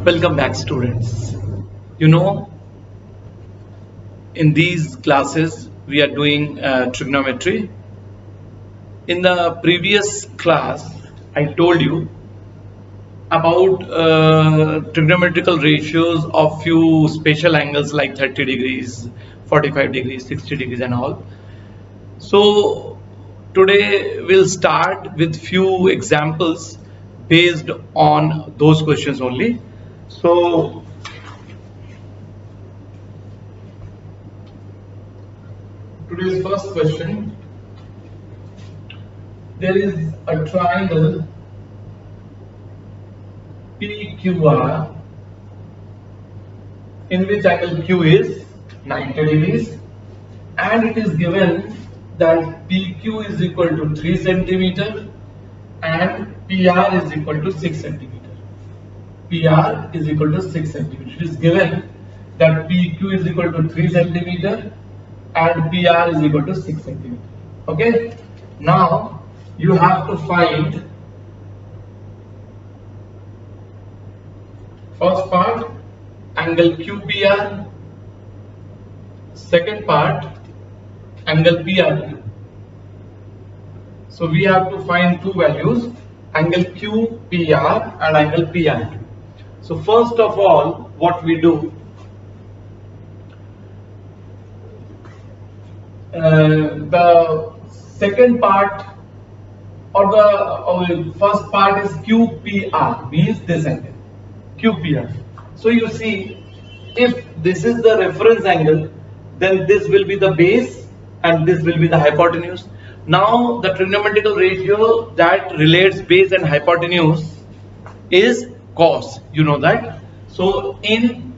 Welcome back, students. You know, in these classes we are doing trigonometry. In the previous class I told you about trigonometrical ratios of few special angles like 30 degrees, 45 degrees, 60 degrees and all. So today we'll start with few examples based on those questions only. So today's first question, there is a triangle PQR in which angle Q is 90 degrees and it is given that PQ is equal to 3 centimeter and PR is equal to 6 centimeter. PR is equal to 6 centimeter. It is given that PQ is equal to 3 centimeter and PR is equal to 6 centimeter. Okay. Now you have to find first part angle QPR, second part angle PRQ. So we have to find two values, angle QPR and angle PRQ. So first of all, what we do, the second part or the first part is QPR, means this angle QPR. So you see, if this is the reference angle, then this will be the base and this will be the hypotenuse. Now the trigonometrical ratio that relates base and hypotenuse is cos, you know that. So in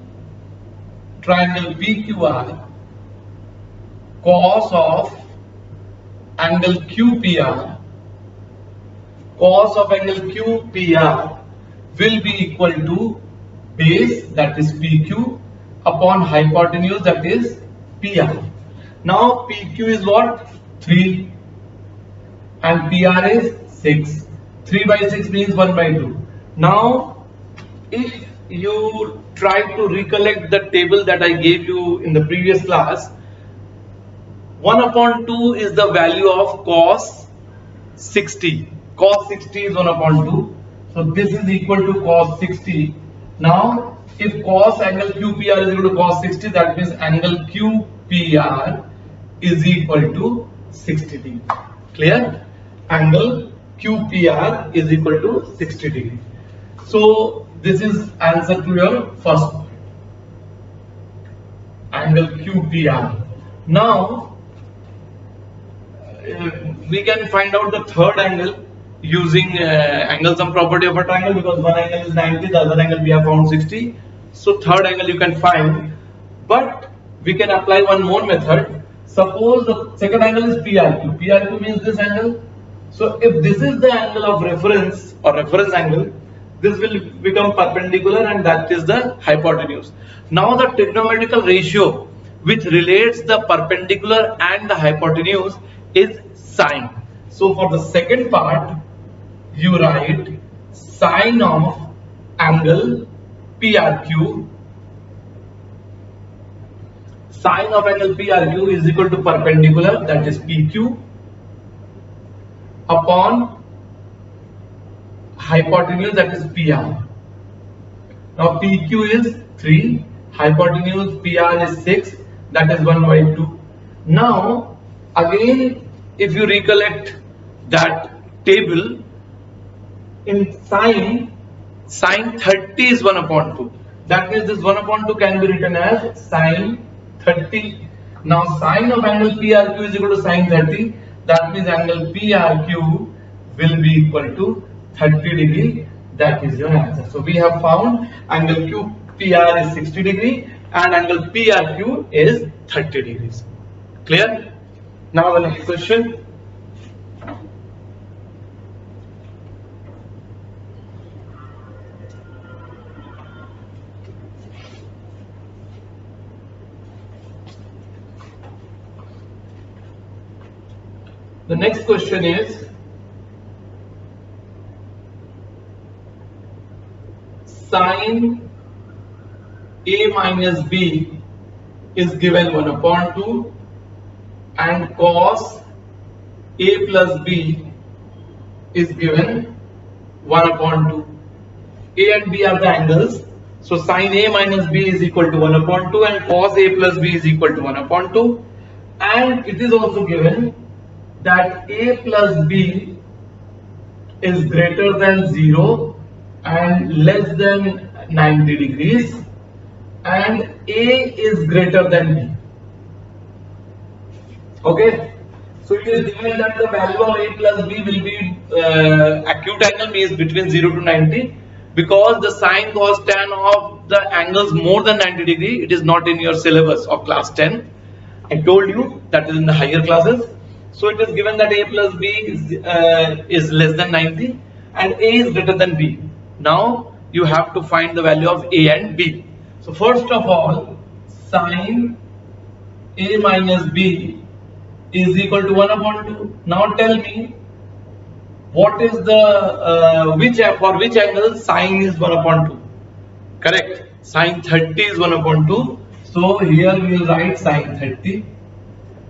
triangle PQR, cos of angle QPR, cos of angle QPR will be equal to base, that is PQ, upon hypotenuse, that is PR. Now PQ is what? 3 and PR is 6. 3 by 6 means 1 by 2. Now if you try to recollect the table that I gave you in the previous class, 1 upon 2 is the value of cos 60. Cos 60 is 1 upon 2. So this is equal to cos 60. Now if cos angle QPR is equal to cos 60, that means angle QPR is equal to 60 degree. Clear? Angle QPR is equal to 60 degree. So this is answer to your first part, angle QPR. Now we can find out the third angle using angle sum property of a triangle, because one angle is 90, the other angle we have found 60. So third angle you can find, but we can apply one more method. Suppose the second angle is PRQ. PRQ means this angle. So if this is the angle of reference or reference angle, this will become perpendicular and that is the hypotenuse. Now the trigonometrical ratio which relates the perpendicular and the hypotenuse is sine. So for the second part, you write sine of angle PRQ. Sine of angle PRQ is equal to perpendicular, that is PQ, upon hypotenuse, that is PR. Now PQ is 3, hypotenuse PR is 6, that is 1 by 2. Now again, if you recollect that table, in sine 30 is 1 upon 2. That means this 1 upon 2 can be written as sine 30. Now sine of angle PRQ is equal to sine 30. That means angle PRQ will be equal to 30 degree. That is your answer. So we have found angle QPR is 60 degree and angle PRQ is 30 degrees. Clear? Now the next question. The next question is sine A minus B is given 1 upon 2 and cos A plus B is given 1 upon 2. A and B are the angles. So sin A minus B is equal to 1 upon 2 and cos A plus B is equal to 1 upon 2. And it is also given that A plus B is greater than 0 and less than 90 degrees and A is greater than B. Okay. So it is given that the value of A plus B will be acute angle means between 0 to 90 because the sine cos tan of the angles more than 90 degree, it is not in your syllabus of class 10. I told you that is in the higher classes. So it is given that A plus B is less than 90 and A is greater than B. Now you have to find the value of A and B. So first of all, sine A minus B is equal to 1 upon 2. Now tell me what is the for which angle sine is 1 upon 2? Correct. Sine 30 is 1 upon 2. So here we will write sine 30.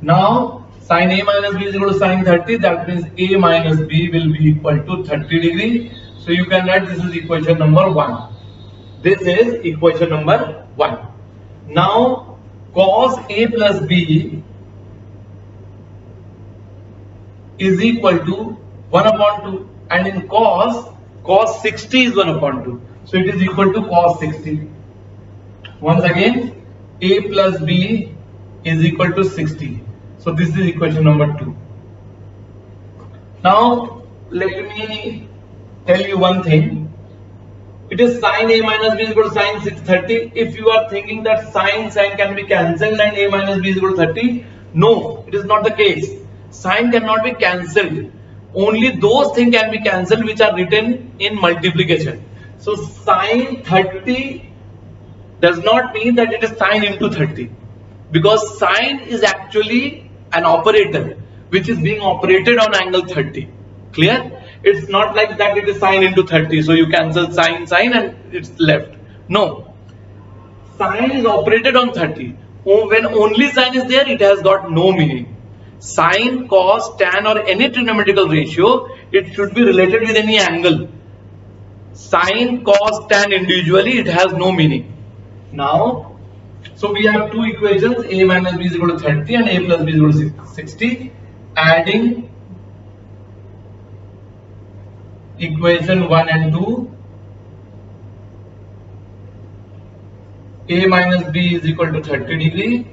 Now sine A minus B is equal to sine 30. That means A minus B will be equal to 30 degree. So you can write this is equation number 1. This is equation number 1. Now cos A plus B is equal to 1 upon 2 and in cos 60 is 1 upon 2. So it is equal to cos 60. Once again A plus B is equal to 60. So this is equation number 2. Now let me tell you one thing. It is sine A minus B is equal to sine 630. If you are thinking that sine can be cancelled and A minus B is equal to 30, no, it is not the case. Sine cannot be cancelled. Only those things can be cancelled which are written in multiplication. So sine 30 does not mean that it is sine into 30 because sine is actually an operator which is being operated on angle 30. Clear? It's not like that it is sine into 30. So you cancel sine and it's left. No. Sine is operated on 30. When only sine is there, it has got no meaning. Sine, cos, tan or any trigonometrical ratio, it should be related with any angle. Sine, cos, tan individually, it has no meaning. Now, so we have two equations, A minus B is equal to 30 and A plus B is equal to 60. Adding equation 1 and 2, A minus B is equal to 30 degree.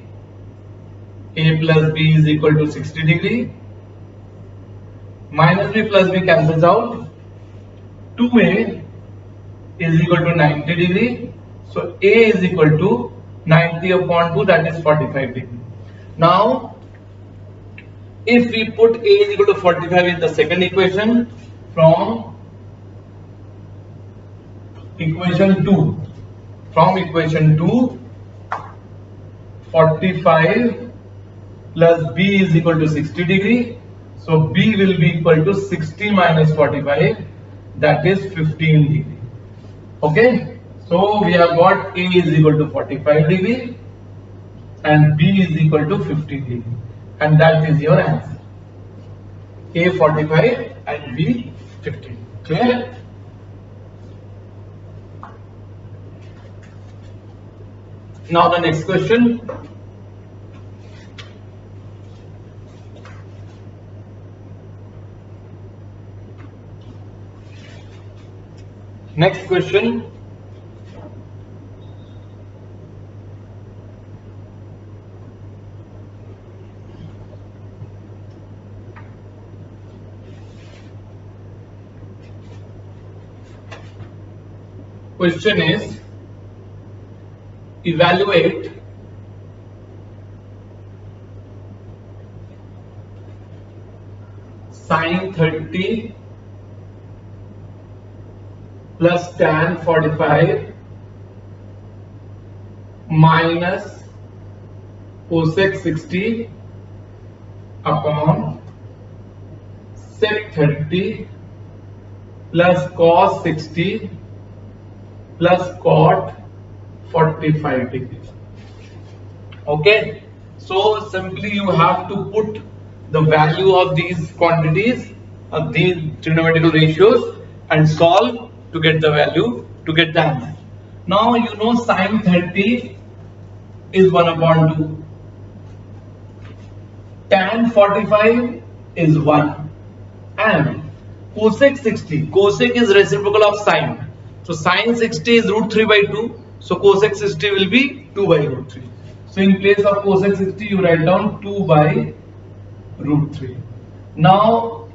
A plus B is equal to 60 degree. Minus B plus B cancels out. 2A is equal to 90 degree. So A is equal to 90 upon 2, that is 45 degree. Now, if we put A is equal to 45 in the second equation from equation 2, 45 plus B is equal to 60 degree. So B will be equal to 60 minus 45, that is 15 degree. Okay. So we have got A is equal to 45 degree and B is equal to 15 degree. And that is your answer. A 45 and B 15. Clear? Now the next question. Next question. Question is, evaluate sine 30 plus tan 45 minus cosec 60 upon sec 30 plus cos 60 plus cot 45 degrees. Okay, so simply you have to put the value of these quantities of these trigonometrical ratios and solve to get the value, to get the answer. Now you know sine 30 is 1 upon 2, tan 45 is 1, and cosec 60, cosec is reciprocal of sine, so sine 60 is root 3 by 2, so cosec 60 will be 2 by root 3. So in place of cosec 60 you write down 2 by root 3. Now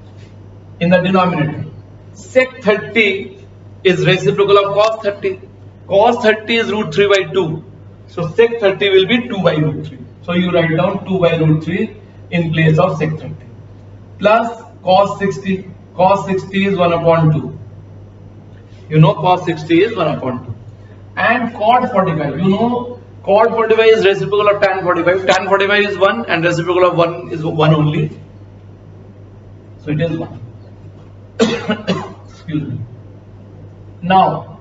in the denominator, sec 30 is reciprocal of cos 30, cos 30 is root 3 by 2, so sec 30 will be 2 by root 3, so you write down 2 by root 3 in place of sec 30, plus cos 60, cos 60 is 1 upon 2, you know cos 60 is 1 upon 2, and cot 45, you know cot 45 is reciprocal of tan 45, tan 45 is 1 and reciprocal of 1 is 1 only, so it is 1. Excuse me. Now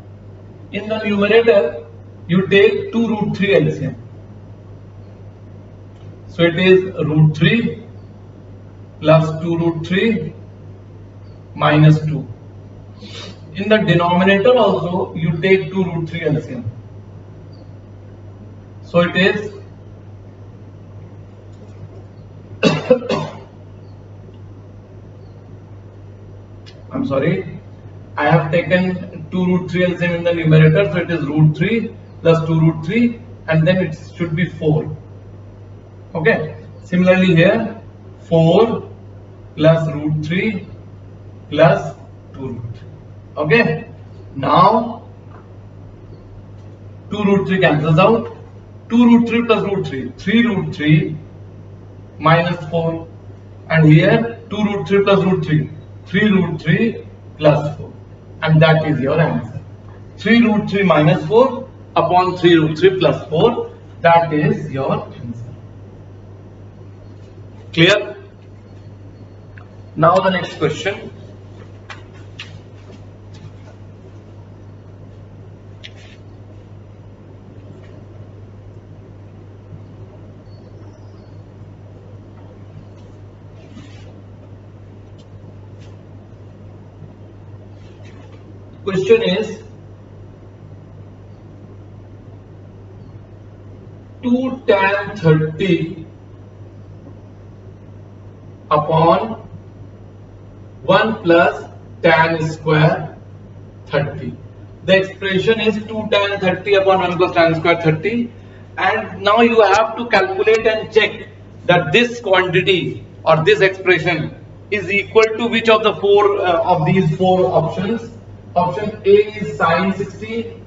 in the numerator you take 2 root 3 LCM, so it is root 3 plus 2 root 3 minus 2. In the denominator also you take 2 root 3 LCM, so it is I'm sorry, I have taken 2 root 3 LCM in the numerator, so it is root 3 plus 2 root 3 and then it should be 4. Okay, similarly here 4 plus root 3 plus 2 root 3. Okay, now 2 root 3 cancels out, 2 root 3 plus root 3, 3 root 3 minus 4, and here 2 root 3 plus root 3, 3 root 3 plus 4, and that is your answer. 3 root 3 minus 4 upon 3 root 3 plus 4, that is your answer. Clear? Now the next question. Question is 2 tan 30 upon 1 plus tan square 30. The expression is 2 tan 30 upon 1 plus tan square 30, and now you have to calculate and check that this quantity or this expression is equal to which of the four of these four options. Option A is sin 60,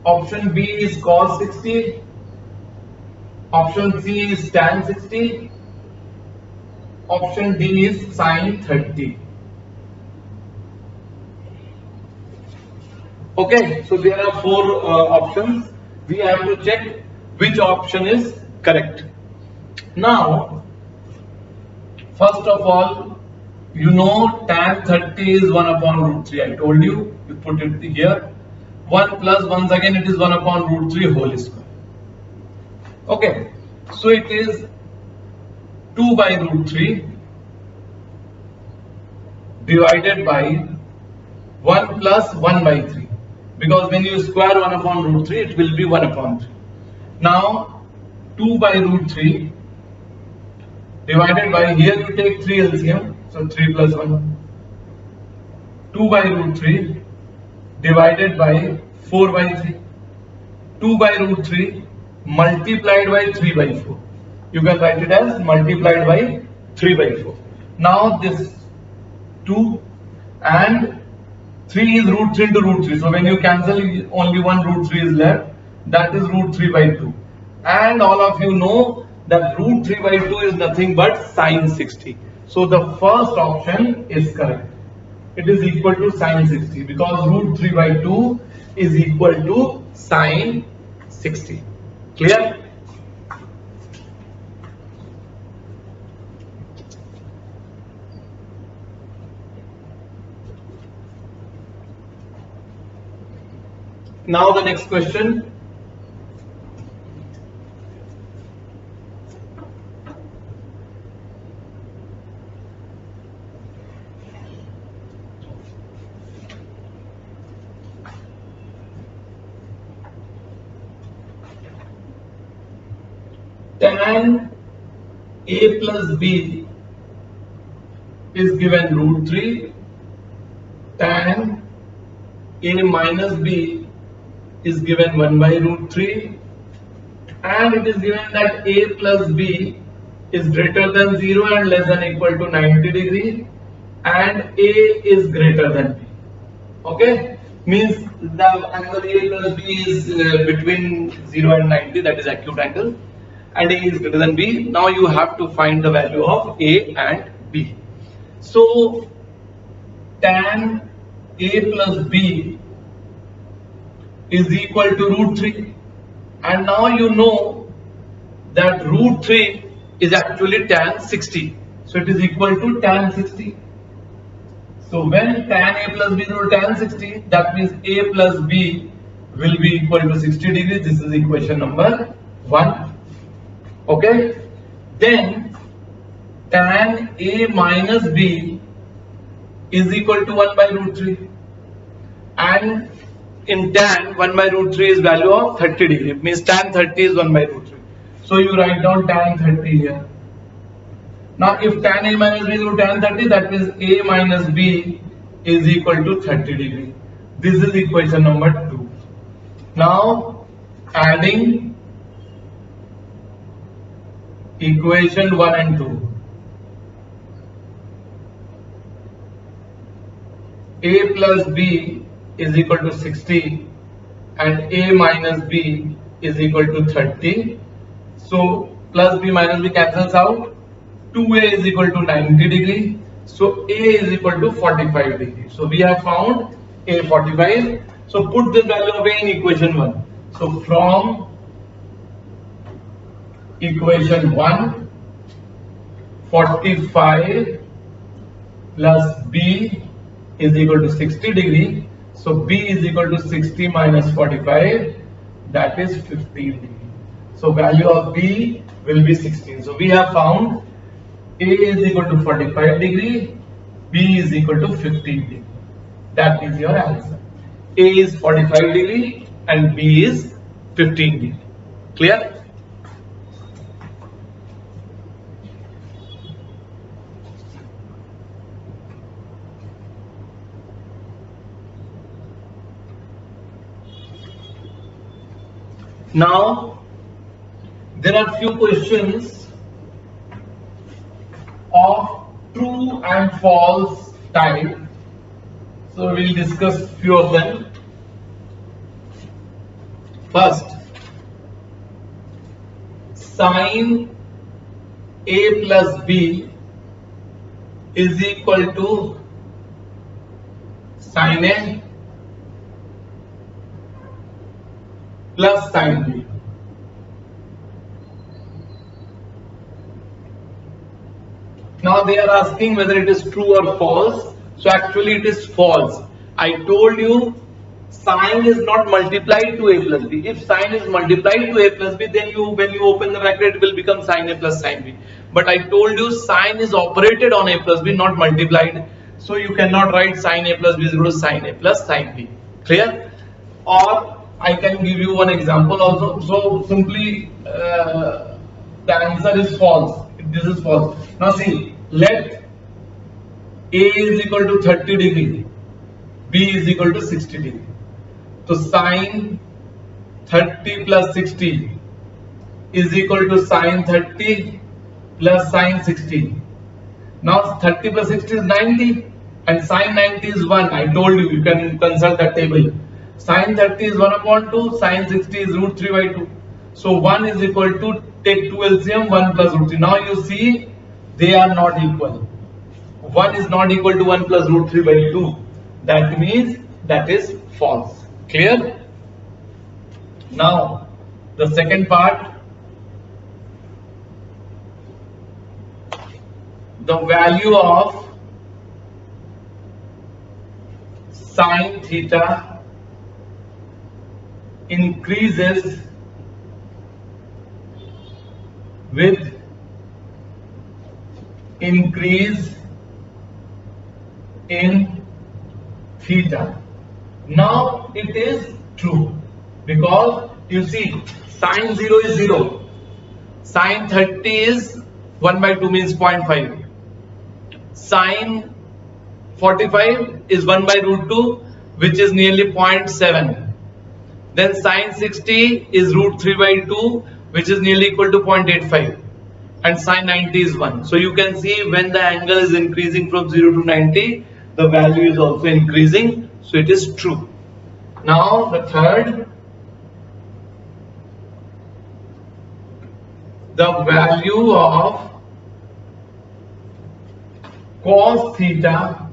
option B is cos 60, option C is tan 60, option D is sin 30. Okay, so there are four options. We have to check which option is correct. Now, first of all, you know tan 30 is 1 upon root 3. I told you, you put it here. 1 plus once again it is 1 upon root 3 whole square. Okay, so it is 2 by root 3 divided by 1 plus 1 by 3. Because when you square 1 upon root 3, it will be 1 upon 3. Now, 2 by root 3 divided by, here you take 3 LCM, so 3 plus 1. 2 by root 3 divided by 4 by 3. 2 by root 3 multiplied by 3 by 4. You can write it as multiplied by 3 by 4. Now this 2 and 3 is root 3 into root 3. So when you cancel, only one root 3 is left. That is root 3 by 2. And all of you know that root 3 by 2 is nothing but sin 60. So the first option is correct. It is equal to sin 60 because root 3 by 2 is equal to sin 60. Clear? Now the next question. Tan A plus B is given root 3. Tan A minus B is given 1 by root 3. And it is given that A plus B is greater than 0 and less than equal to 90 degree, and A is greater than B. Okay, means the angle A plus B is between 0 and 90, that is acute angle, and A is greater than B. Now you have to find the value of A and B. So tan A plus B is equal to root 3, and now you know that root 3 is actually tan 60, so it is equal to tan 60. So when tan A plus B is equal to tan 60, that means A plus B will be equal to 60 degrees. This is equation number 1. Okay. Then tan A minus B is equal to 1 by root 3. And in tan, 1 by root 3 is value of 30 degree. It means tan 30 is 1 by root 3. So you write down tan 30 here. Now if tan A minus B is equal to tan 30, that means A minus B is equal to 30 degree. This is equation number 2. Now adding equation 1 and 2. A plus B is equal to 60 and A minus B is equal to 30. So plus B minus B cancels out. 2A is equal to 90 degree. So A is equal to 45 degree. So we have found A 45. So put this value of A in equation 1. So from equation 1, 45 plus B is equal to 60 degree. So B is equal to 60 minus 45, that is 15 degree. So value of B will be 16. So we have found A is equal to 45 degree, B is equal to 15 degree. That is your answer. A is 45 degree and B is 15 degree. Clear? Now, there are few questions of true and false type. So we will discuss few of them. First, sin A plus B is equal to sin A plus sin B. Now they are asking whether it is true or false. So actually it is false. I told you sine is not multiplied to A plus B. If sine is multiplied to A plus B, then when you open the bracket, it will become sin A plus sin B. But I told you sine is operated on A plus B, not multiplied. So you cannot write sin A plus B is equal to sin A plus sin B. Clear? Or I can give you one example also. So simply the answer is false. This is false. Now see, let A is equal to 30 degree, B is equal to 60 degree. So sin 30 plus 60 is equal to sin 30 plus sin 60. Now 30 plus 60 is 90 and sin 90 is 1. I told you, you can consult that table. Sin 30 is 1 upon 2, sin 60 is root 3 by 2. So 1 is equal to, take 2 LCM, 1 plus root 3. Now you see they are not equal. 1 is not equal to 1 plus root 3 by 2. That means that is false. Clear? Now the second part, the value of sin theta increases with increase in theta. Now it is true because you see sine 0 is 0, sine 30 is 1 by 2 means 0.5, sine 45 is 1 by root 2 which is nearly 0.7, then sine 60 is root 3 by 2 which is nearly equal to 0.85, and sine 90 is 1. So you can see when the angle is increasing from 0 to 90, the value is also increasing, so it is true. Now the third, the value of cos theta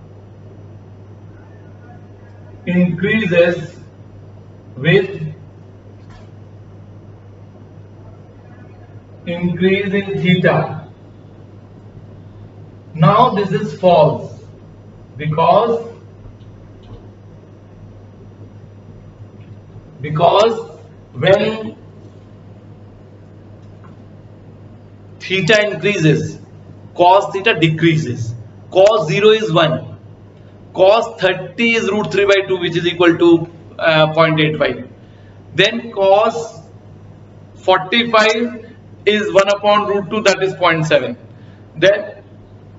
increases with increase in theta. Now this is false because when theta increases, cos theta decreases. Cos 0 is 1, cos 30 is root 3 by 2 which is equal to 0.85, then cos 45 is 1 upon root 2 that is 0.7, then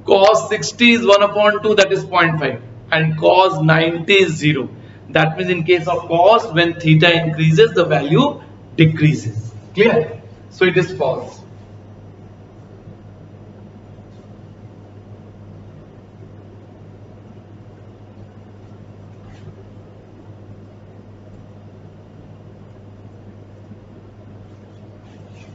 cos 60 is 1 upon 2 that is 0.5, and cos 90 is 0. That means in case of cos, when theta increases the value decreases. Clear? So it is false.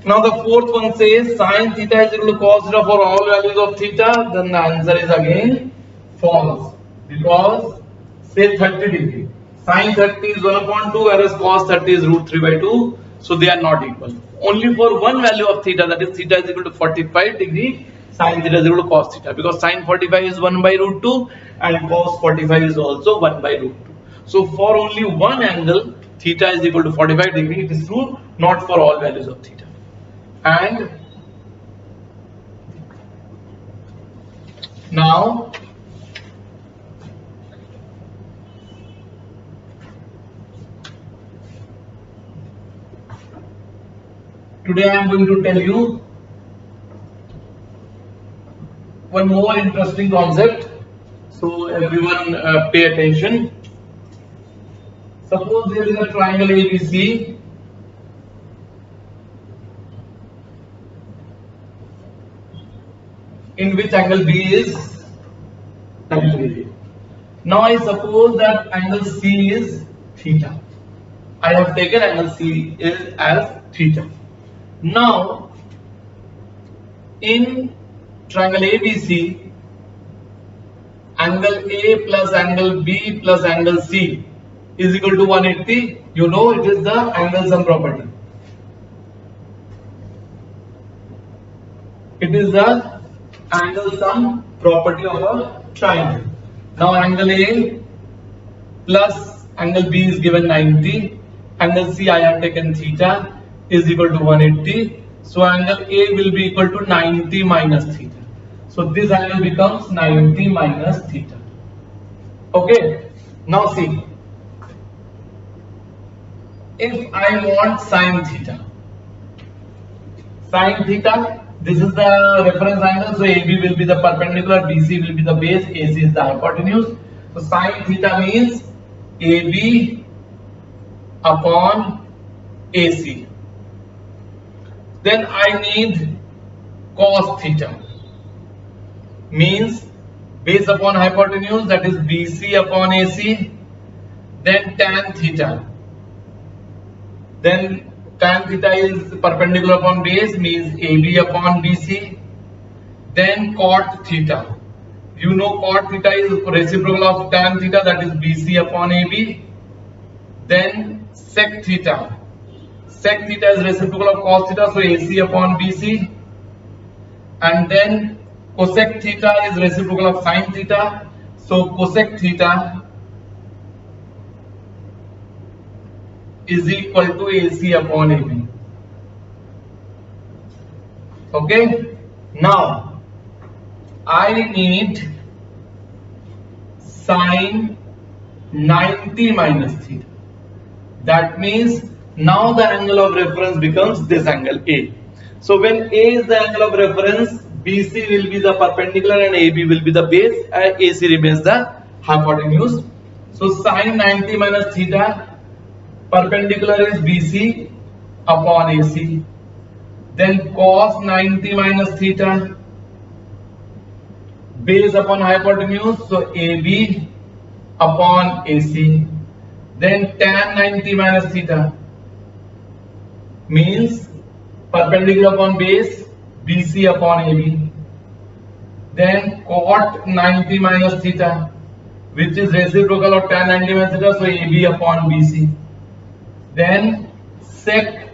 Now the fourth one says sin theta is equal to cos theta for all values of theta. Then the answer is again false because say 30 degree. Sin 30 is 1 upon 2 whereas cos 30 is root 3 by 2. So they are not equal. Only for one value of theta, that is theta is equal to 45 degree, sin theta is equal to cos theta, because sin 45 is 1 by root 2 and cos 45 is also 1 by root 2. So for only one angle theta is equal to 45 degree, it is true, not for all values of theta. And now today I am going to tell you one more interesting concept, so everyone pay attention. Suppose there is a triangle ABC in which angle B is calculated. Now I suppose that angle C is theta. I have taken angle C as theta. Now in triangle ABC, angle A plus angle B plus angle C is equal to 180. You know it is the angle sum property. It is the angle sum property of a triangle. Now angle A plus angle B is given 90, angle C I have taken theta is equal to 180. So angle A will be equal to 90 minus theta. So this angle becomes 90 minus theta. Okay. Now see, if I want sin theta, this is the reference angle, so AB will be the perpendicular, BC will be the base, AC is the hypotenuse. So sin theta means AB upon AC. Then I need cos theta, means base upon hypotenuse, that is BC upon AC. Then tan theta, then tan theta is perpendicular upon base, means AB upon BC. Then cot theta, you know cot theta is reciprocal of tan theta, that is BC upon AB. Then sec theta is reciprocal of cos theta, so AC upon BC. And then cosec theta is reciprocal of sin theta, so cosec theta is equal to AC upon AB. Okay. Now I need sine 90 minus theta. That means now the angle of reference becomes this angle A. So when A is the angle of reference, BC will be the perpendicular and AB will be the base, and AC remains the hypotenuse. So sine 90 minus theta, perpendicular is BC upon AC. Then cos 90 minus theta, base upon hypotenuse, so AB upon AC. Then tan 90 minus theta means perpendicular upon base, BC upon AB. Then cot 90 minus theta, which is reciprocal of tan 90 minus theta, so AB upon BC. Then sec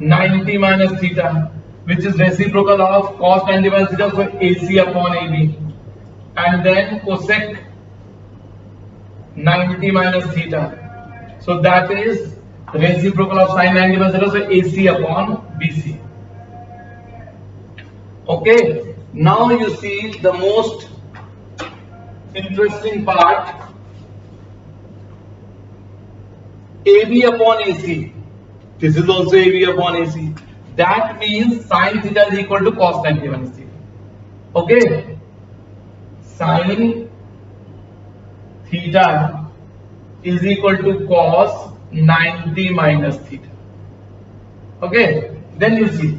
90 minus theta, which is reciprocal of cos 90 minus theta, so AC upon AB. And then cosec 90 minus theta, so that is reciprocal of sin 90 minus theta, so AC upon BC. Okay, now you see the most interesting part, AB upon AC. This is also AB upon AC. That means sin theta is equal to cos 90 minus theta. Okay, sin theta is equal to cos 90 minus theta. Okay, then you see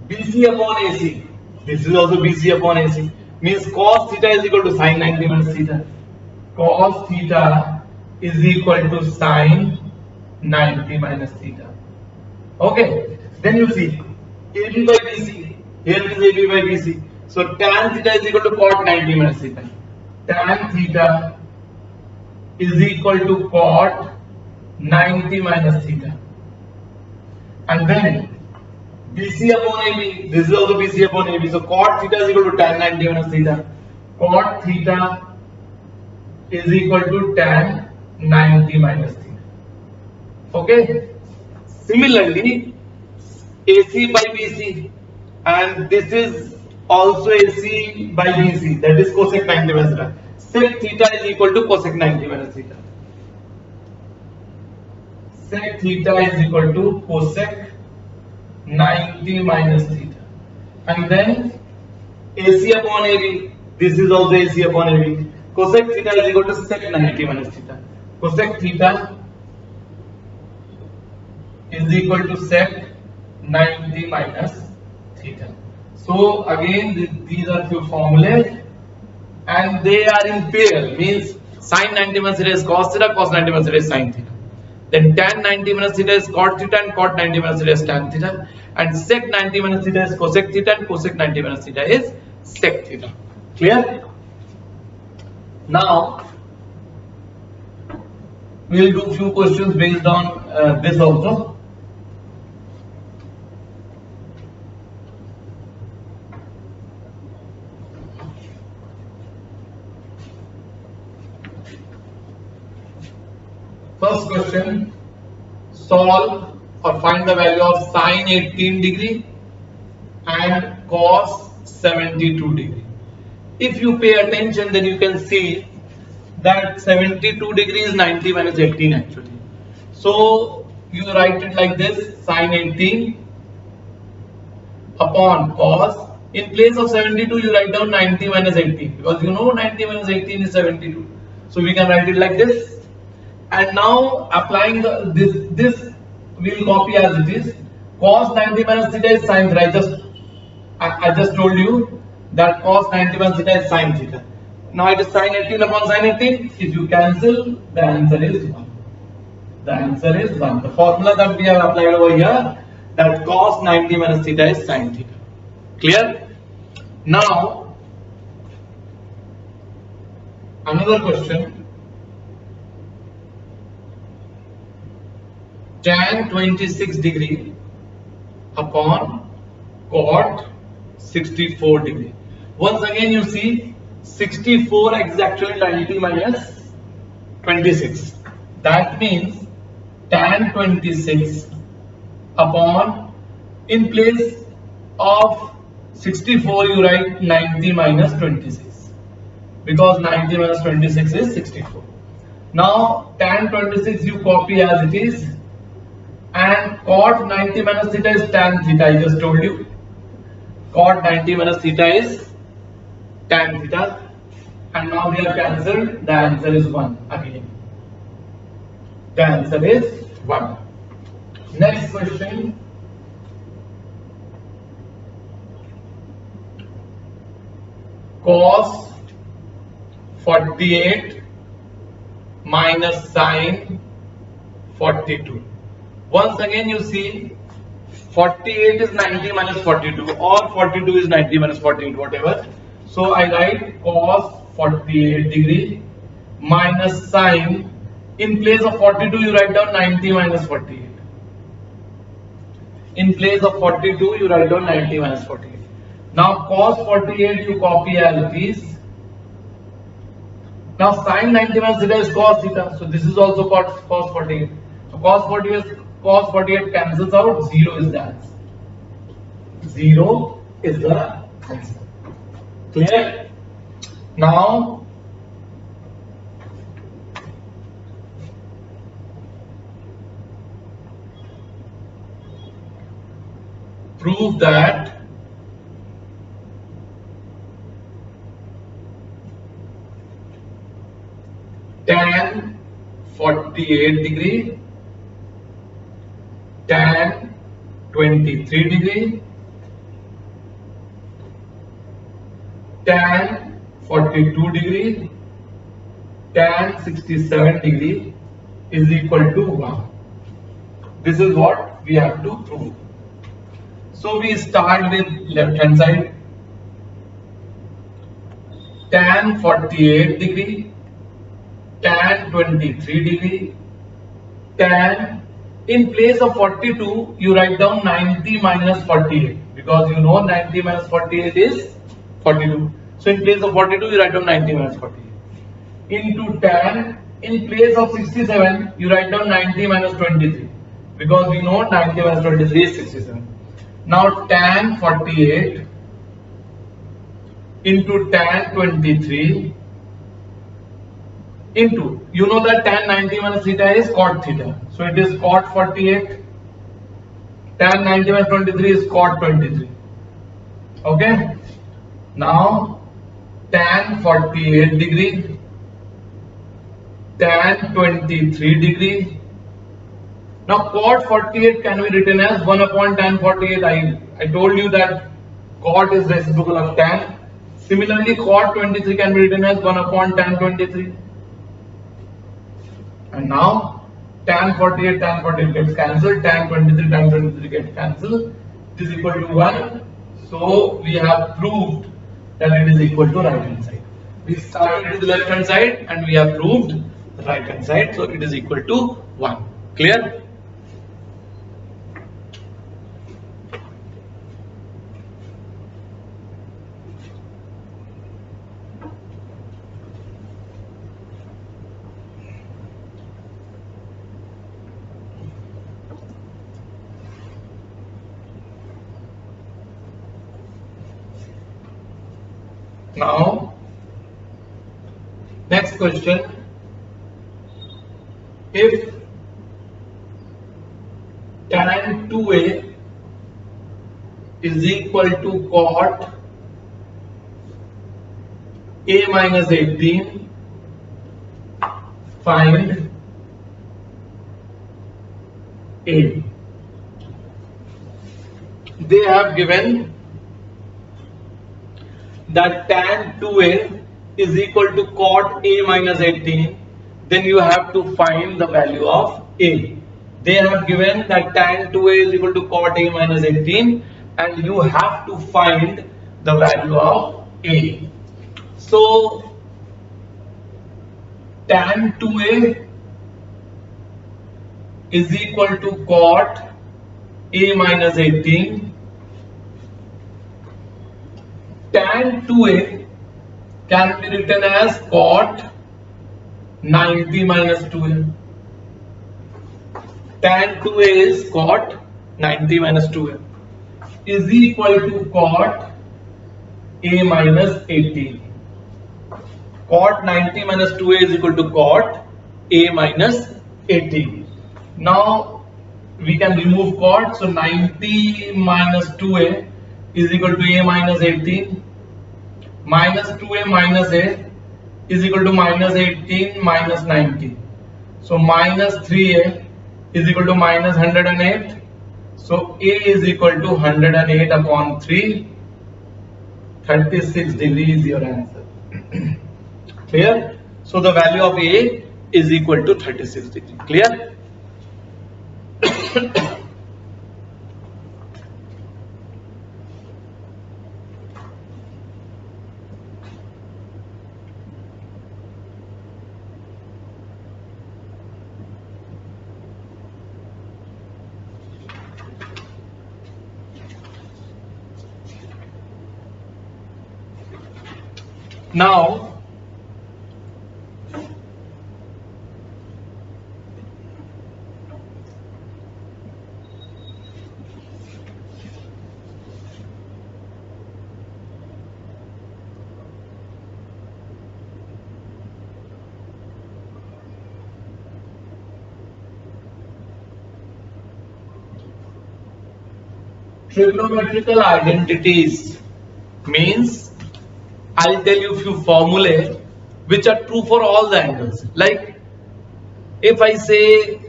BC upon AC. This is also BC upon AC. Means cos theta is equal to sin 90 minus theta. Cos theta is equal to sin 90 minus theta. Okay, then you see AB by BC. Here it is AB by BC. So tan theta is equal to cot 90 minus theta. Tan theta is equal to cot 90 minus theta. And then BC upon AB, this is also BC upon AB. So cot theta is equal to tan 90 minus theta. Cot theta is equal to tan 90 minus theta. Okay. Similarly, AC by BC, and this is also AC by BC, that is cosec 90 minus theta. Sec theta is equal to cosec 90 minus theta. Sec theta is equal to cosec 90 minus theta. And then AC upon AB, this is also AC upon AB. Cosec theta is equal to sec 90 minus theta. Cosec theta is equal to sec 90 minus theta. So again, these are few formulas and they are in pair, means sin 90 minus theta is cos theta, cos 90 minus theta is sin theta. Then tan 90 minus theta is cot theta and cot 90 minus theta is tan theta. And sec 90 minus theta is cosec theta and cosec 90 minus theta is sec theta. Clear? Now we will do few questions based on this also. First question, solve or find the value of sine 18 degree and cos 72 degree. If you pay attention, then you can see that 72 degree is 90 minus 18 actually. So you write it like this, sine 18 upon cos. In place of 72 you write down 90 minus 18 because you know 90 minus 18 is 72. So we can write it like this. And now applying this we will copy as it is. Cos 90 minus theta is sin theta. I just told you that cos 90 minus theta is sin theta. Now it is sin 18 upon sin 18. If you cancel, the answer is 1. The answer is 1. The formula that we have applied over here, that cos 90 minus theta is sin theta. Clear? Now another question. Tan 26 degree upon cot 64 degree. Once again you see 64 is actually 90 minus 26. That means tan 26 upon, in place of 64 you write 90 minus 26, because 90 minus 26 is 64. Now tan 26 you copy as it is, and cot 90 minus theta is tan theta. I just told you cot 90 minus theta is tan theta, and now they are cancelled. The answer is 1 again. The answer is 1. Next question. Cos 48 minus sin 42. Once again you see 48 is 90 minus 42, or 42 is 90 minus 48, whatever. So I write cos 48 degree minus sin, in place of 42 you write down 90 minus 48. In place of 42 you write down 90 minus 48. Now cos 48 you copy as it is. Now sin 90 minus theta is cos theta, so this is also cos 48. So cos 48 cancels out, 0 is the answer. 0 is the answer. Clear? Now prove that tan 48 degree, tan 23 degree, tan 42 degree, tan 67 degree is equal to 1. This is what we have to prove. So we start with left hand side. Tan 48 degree, tan 23 degree, tan, in place of 42 you write down 90 minus 48, because you know 90 minus 48 is 42. So in place of 42 you write down 90 minus 48, into tan, in place of 67 you write down 90 minus 23, because we know 90 minus 23 is 67. Now tan 48 into tan 23 into, you know that tan 90 minus theta is cot theta, so it is cot 48, tan 90 minus 23 is cot 23. Okay, now tan 48 degree, tan 23 degree. Now cot 48 can be written as 1 upon tan 48. I told you that cot is reciprocal of tan. Similarly, cot 23 can be written as 1 upon tan 23. And now tan 48 gets cancelled, tan 23 gets cancelled. It is equal to 1. So we have proved that it is equal to right hand side. We started with the left hand side and we have proved the right hand side. So it is equal to 1. Clear? Now, next question. If tan 2a is equal to cot a minus 18, find a. They have given that tan 2a is equal to cot a minus 18, then you have to find the value of a. They have given that tan 2a is equal to cot a minus 18 and you have to find the value of a. So tan 2a is equal to cot a minus 18. Tan 2a can be written as cot 90 minus 2a. tan 2a is cot 90 minus 2a is equal to cot a minus 18. Cot 90 minus 2a is equal to cot a minus 18. Now we can remove cot, so 90 minus 2a is equal to a minus 18, minus 2a minus a is equal to minus 18 minus 90. So minus 3a is equal to minus 108. So a is equal to 108 upon 3. 36 degrees is your answer. Clear? So the value of a is equal to 36 degrees. Clear? Now trigonometrical identities means I'll tell you few formulae which are true for all the angles. Like if I say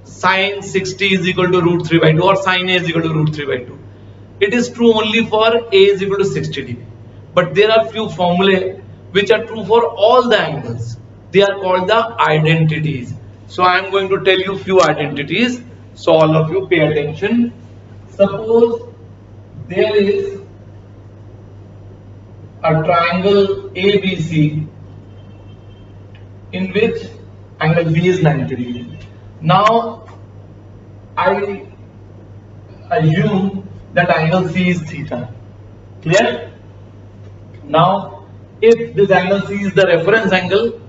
sine 60 is equal to root 3 by 2 or sine a is equal to root 3 by 2, it is true only for a is equal to 60 degree. But there are few formulae which are true for all the angles. They are called the identities. So I am going to tell you few identities. So all of you pay attention. Suppose there is a triangle ABC in which angle B is 90 degrees. Now I assume that angle C is theta. Clear? Now if this angle C is the reference angle,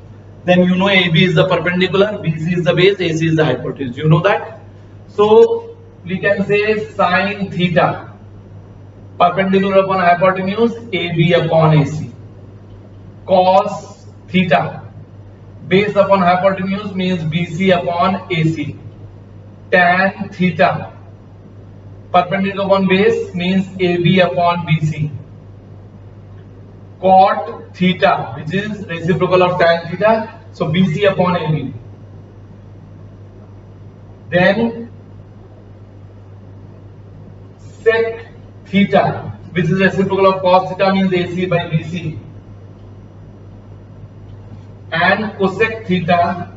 then you know AB is the perpendicular, BC is the base, AC is the hypotenuse. You know that? So we can say sine theta perpendicular upon hypotenuse AB upon AC. Cos theta base upon hypotenuse means BC upon AC. Tan theta perpendicular upon base means AB upon BC. Cot theta, which is reciprocal of tan theta, so BC upon AB. Then sec theta, which is reciprocal of cos theta, means AC by BC. And cosec theta,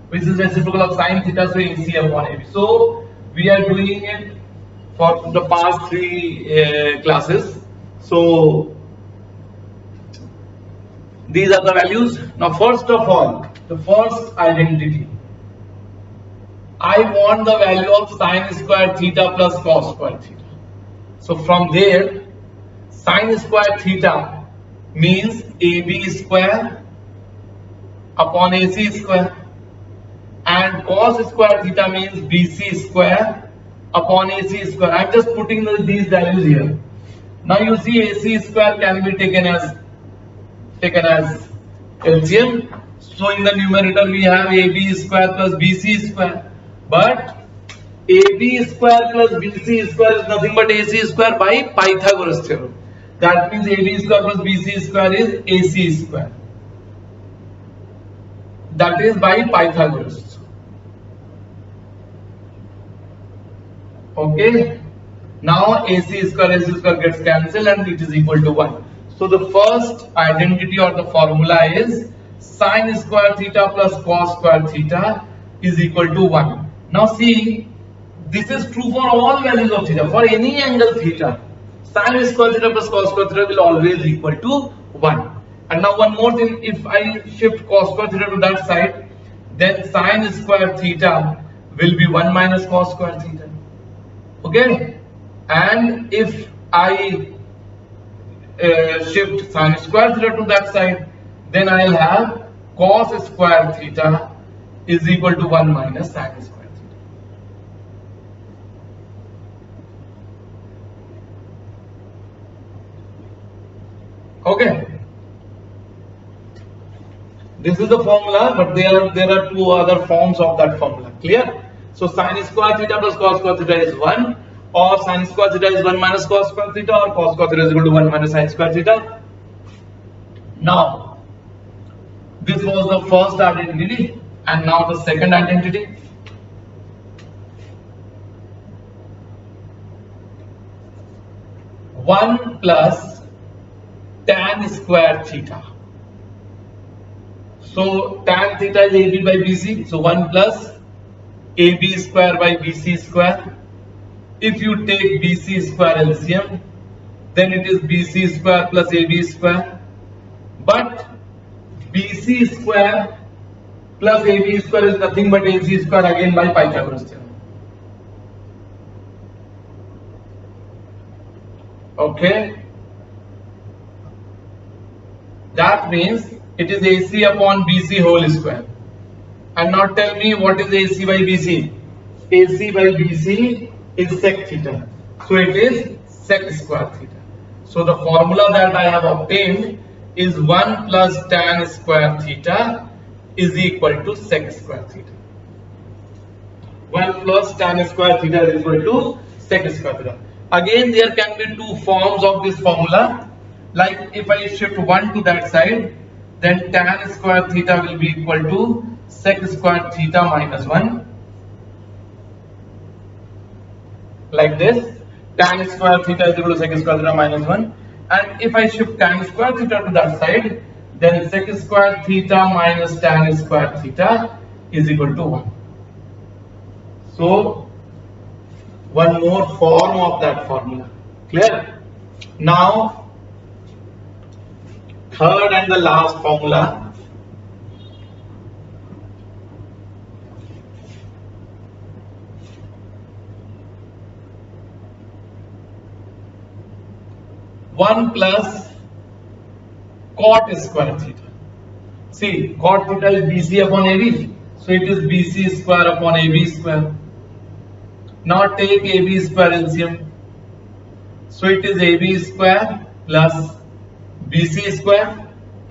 which is reciprocal of sin theta, so AC upon AB. So we are doing it for the past three classes. So these are the values. Now first of all, the first identity, I want the value of sin square theta plus cos square theta. So from there, sin square theta means AB square upon AC square, and cos square theta means BC square upon AC square. I am just putting these values here. Now you see AC square can be taken as LCM. So in the numerator we have AB square plus BC square. But AB square plus BC square is nothing but AC square by Pythagoras theorem. That means AB square plus BC square is AC square. That is by Pythagoras. Okay. Now AC square gets cancelled and it is equal to 1. So the first identity or the formula is sin square theta plus cos square theta is equal to 1. Now see, this is true for all values of theta. For any angle theta, sin square theta plus cos square theta will always equal to 1. And now one more thing, if I shift cos square theta to that side, then sin square theta will be 1 minus cos square theta. Okay? And if I shift sin square theta to that side, then I will have cos square theta is equal to 1 minus sin square theta. Okay. This is the formula, but there are two other forms of that formula. Clear? So sin square theta plus cos square theta is 1, or sin square theta is 1 minus cos square theta, or cos square theta is equal to 1 minus sin square theta. Now, this was the first identity, and now the second identity. One plus tan square theta. So tan theta is AB by BC. So 1 plus AB square by BC square. If you take BC square LCM, then it is BC square plus AB square. But BC square plus AB square is nothing but AC square again by Pythagoras theorem. Okay. That means it is AC upon BC whole square. And now tell me what is AC by BC? AC by BC is sec theta. So it is sec square theta. So the formula that I have obtained is 1 plus tan square theta is equal to sec square theta. 1 plus tan square theta is equal to sec square theta. Again, there can be two forms of this formula. Like if I shift 1 to that side, then tan square theta will be equal to sec square theta minus 1. Like this, tan square theta is equal to sec square theta minus 1. And if I shift tan square theta to that side, then sec square theta minus tan square theta is equal to 1. So, one more form of that formula. Clear? Now, third and the last formula. One plus cot square theta. See, cot theta is BC upon AB. So it is BC square upon AB square. Now take AB square LCM. So it is AB square plus BC square.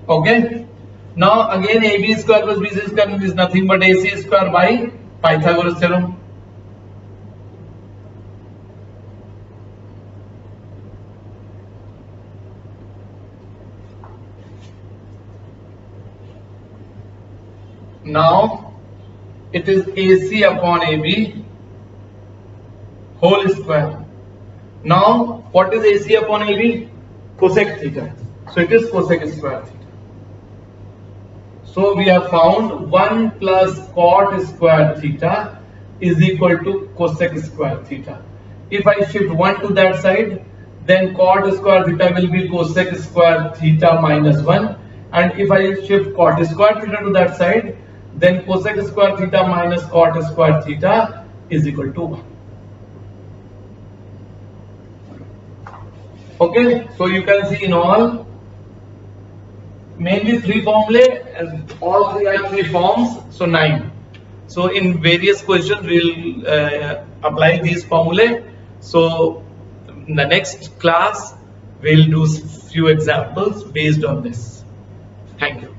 Okay. Now again AB square plus BC square is nothing but AC square by Pythagoras theorem. Now it is AC upon AB whole square. Now what is AC upon AB? Cosec theta. So it is cosec square theta. So we have found 1 plus cot square theta is equal to cosec square theta. If I shift 1 to that side, then cot square theta will be cosec square theta minus 1. And if I shift cot square theta to that side, then cosec square theta minus cot square theta is equal to 1. Okay, so you can see in all, mainly 3 formulae, and all 3 are 3 forms, so 9. So in various questions we will apply these formulae. So in the next class we will do few examples based on this. Thank you.